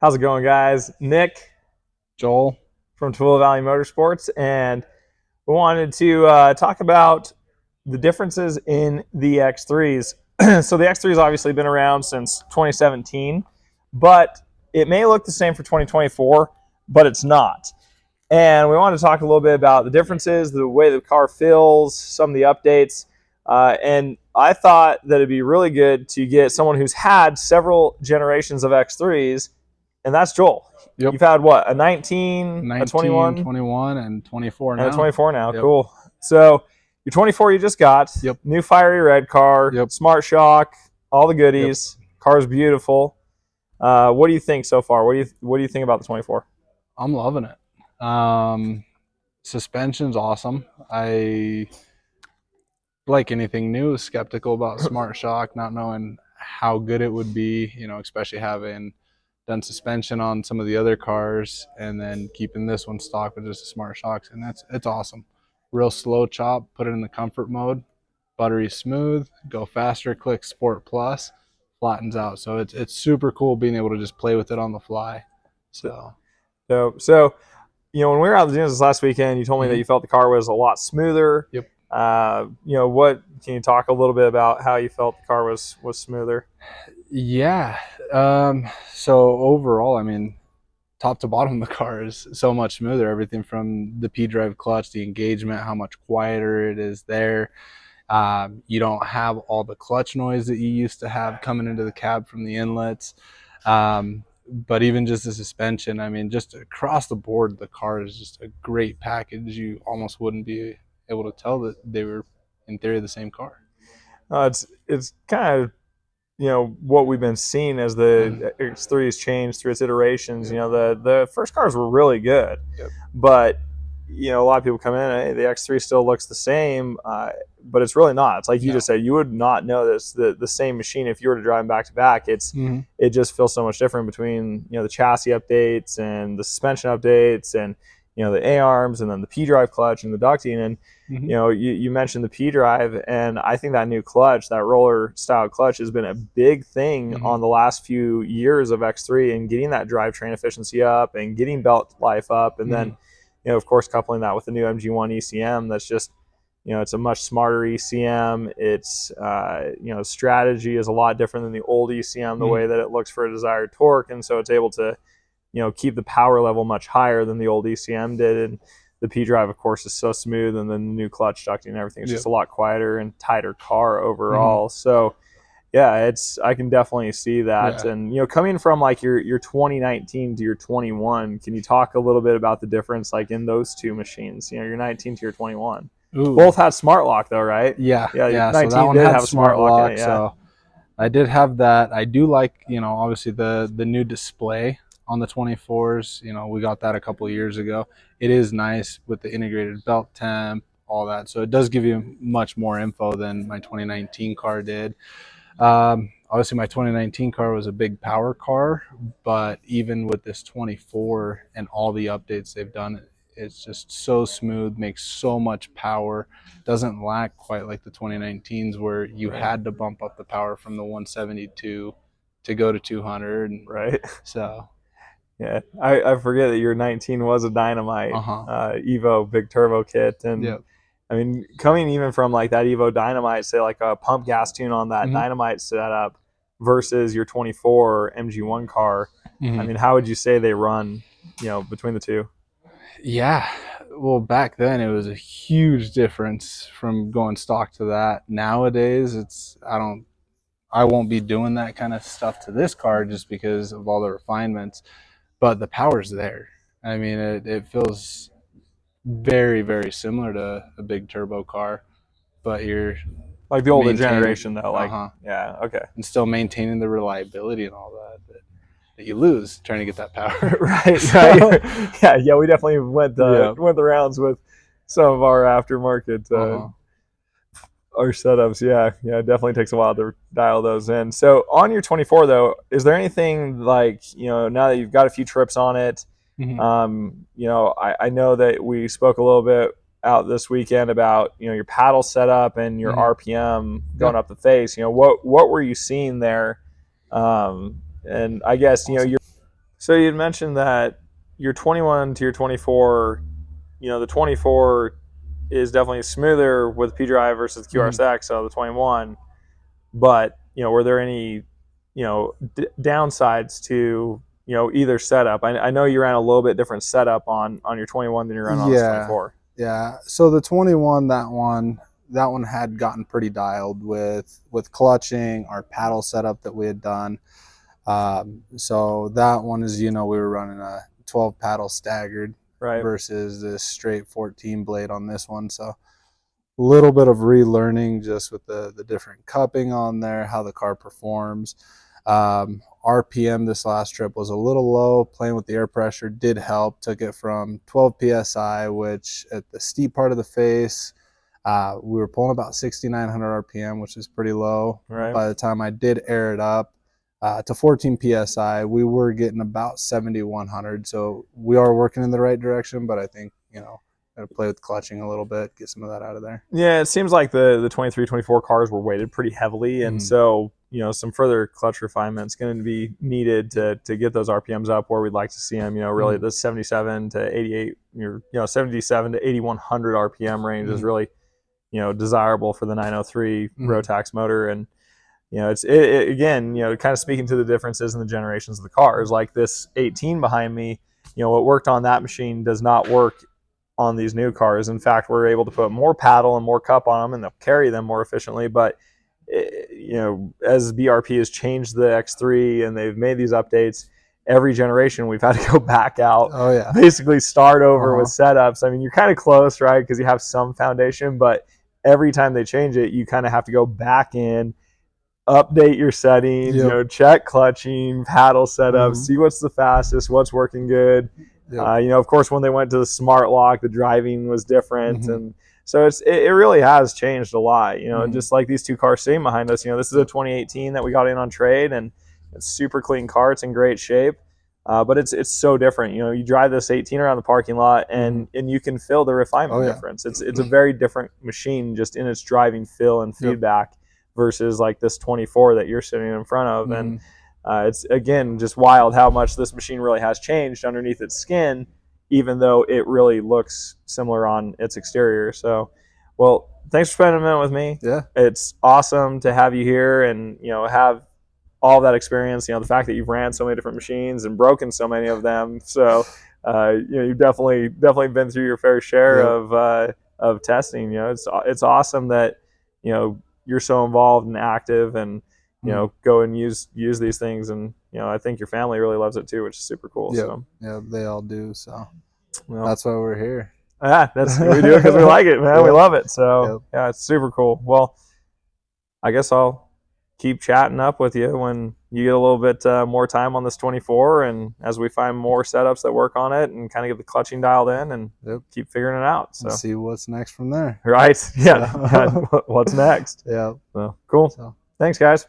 How's it going, guys? Nick Joel. from Tooele Valley Motorsports, and we wanted to talk about the differences in the X3s. So the X3 has obviously been around since 2017, but it may look the same for 2024, but it's not. And we wanted to talk a little bit about the differences, the way the car feels, some of the updates. And I thought that it'd be really good to get someone who's had several generations of X3s, and that's Joel. Yep. You've had what, a 19, a 21? 21, and 24 now. And a 24 now. Yep. Cool. So your 24 you just got. Yep. New fiery red car. Yep. Smart shock. All the goodies. Yep. Car's beautiful. What do you think so far? What do you think about the 24? I'm loving it. Suspension's awesome. I, like anything new, was skeptical about Smart Shock, not knowing how good it would be, especially having done suspension on some of the other cars and then keeping this one stock with just the Smart Shocks, and it's awesome. Real slow chop, put it in the comfort mode, buttery smooth, go faster, click Sport Plus, flattens out. So it's super cool being able to just play with it on the fly. So when we were out at the Genesis last weekend, you told me that you felt the car was a lot smoother. Yep. What can you talk a little bit about how you felt the car was smoother? Yeah. So overall, top to bottom, the car is so much smoother. Everything from the P-drive clutch, the engagement, how much quieter it is there. You don't have all the clutch noise that you used to have coming into the cab from the inlets. But even just the suspension, just across the board, the car is just a great package. You almost wouldn't be able to tell that they were, in theory, the same car. It's kind of what we've been seeing as the X3 has changed through its iterations. The first cars were really good, but a lot of people come in, hey, the X3 still looks the same, but it's really not. It's like you just said, you would not know this the same machine if you were to drive them back to back. It just feels so much different between the chassis updates and the suspension updates and the A-arms and then the P-drive clutch and the ducting. And you mentioned the P-drive, and I think that new clutch, that roller style clutch, has been a big thing on the last few years of X3 and getting that drivetrain efficiency up and getting belt life up. And then of course, coupling that with the new MG1 ECM, that's just, it's a much smarter ECM. It's, strategy is a lot different than the old ECM, the way that it looks for a desired torque. And so it's able to, keep the power level much higher than the old ECM did. And the P-drive, of course, is so smooth. And then the new clutch ducting and everything is just a lot quieter and tighter car overall. So, yeah, I can definitely see that. Yeah. And coming from like your 2019 to your 21, can you talk a little bit about the difference like in those two machines? Your 19 to your 21. Ooh. Both had smart lock though, right? Yeah. 19 so that one did had have a smart lock in it, So I did have that. I do like, obviously the new display on the 24s. We got that a couple of years ago. It is nice with the integrated belt temp, all that. So it does give you much more info than my 2019 car did. Obviously my 2019 car was a big power car, but even with this 24 and all the updates they've done, it's just so smooth, makes so much power, doesn't lack quite like the 2019s where you had to bump up the power from the 172 to go to 200. Right. So yeah, I forget that your 19 was a Dynamite Evo big turbo kit. And coming even from like that Evo Dynamite, say like a pump gas tune on that Dynamite setup versus your 24 MG1 car, how would you say they run, between the two? Yeah, well, back then it was a huge difference from going stock to that. Nowadays, I won't be doing that kind of stuff to this car just because of all the refinements, but the power's there. It feels very, very similar to a big turbo car, but you're like the older generation though, like yeah, okay, and still maintaining the reliability and all that you lose trying to get that power. Right. Yeah, we definitely went the rounds with some of our aftermarket our setups. Yeah, it definitely takes a while to dial those in. So on your 24 though, is there anything like, now that you've got a few trips on it, I know that we spoke a little bit out this weekend about your paddle setup and your RPM going up the face. What were you seeing there? And I guess So you mentioned that your 21 to your 24, the 24 is definitely smoother with PDrive versus the QRSX, so the 21. But were there any downsides to either setup? I know you ran a little bit different setup on your 21 than you ran on the 24. Yeah. So the 21, that one had gotten pretty dialed with clutching, our paddle setup that we had done. So that one is, we were running a 12 paddle staggered versus this straight 14 blade on this one. So a little bit of relearning just with the different cupping on there, how the car performs. RPM this last trip was a little low. Playing with the air pressure did help. Took it from 12 psi, which at the steep part of the face, we were pulling about 6,900 RPM, which is pretty low. By the time I did air it up to 14 psi, we were getting about 7,100. So we are working in the right direction, but I think gotta play with clutching a little bit, get some of that out of there. Yeah, it seems like the 23, 24 cars were weighted pretty heavily, and so some further clutch refinement's going to be needed to get those RPMs up where we'd like to see them. Really the 77 to 88, 77 to 8,100 RPM range is really desirable for the 903 Rotax motor. And it's again kind of speaking to the differences in the generations of the cars. Like this 18 behind me, what worked on that machine does not work on these new cars. In fact, we're able to put more paddle and more cup on them, and they'll carry them more efficiently. But as BRP has changed the X3 and they've made these updates, every generation we've had to go back out, basically start over with setups. I mean, you're kind of close, right? Because you have some foundation, but every time they change it, you kind of have to go back in, update your settings, check clutching, paddle setup, see what's the fastest, what's working good. Of course, when they went to the smart lock, the driving was different, and so it really has changed a lot. Just like these two cars sitting behind us. This is a 2018 that we got in on trade, and it's super clean car. It's in great shape, but it's so different. You drive this 18 around the parking lot, and you can feel the refinement difference. It's a very different machine just in its driving feel and feedback versus like this 24 that you're sitting in front of, and it's, again, just wild how much this machine really has changed underneath its skin, even though it really looks similar on its exterior. So, well, thanks for spending a minute with me. Yeah. It's awesome to have you here and, have all that experience, the fact that you've ran so many different machines and broken so many of them. So, you've definitely been through your fair share of testing. It's awesome that, you're so involved and active and, go and use these things, and I think your family really loves it too, which is super cool. Yeah, they all do. So that's why we're here. Yeah, we do it because we like it, man. We love it. So yeah, it's super cool. Well, I guess I'll keep chatting up with you when you get a little bit more time on this 24, and as we find more setups that work on it, and kind of get the clutching dialed in, and keep figuring it out. So see what's next from there. Right? Yeah. What's next? Yeah. So cool. Thanks, guys.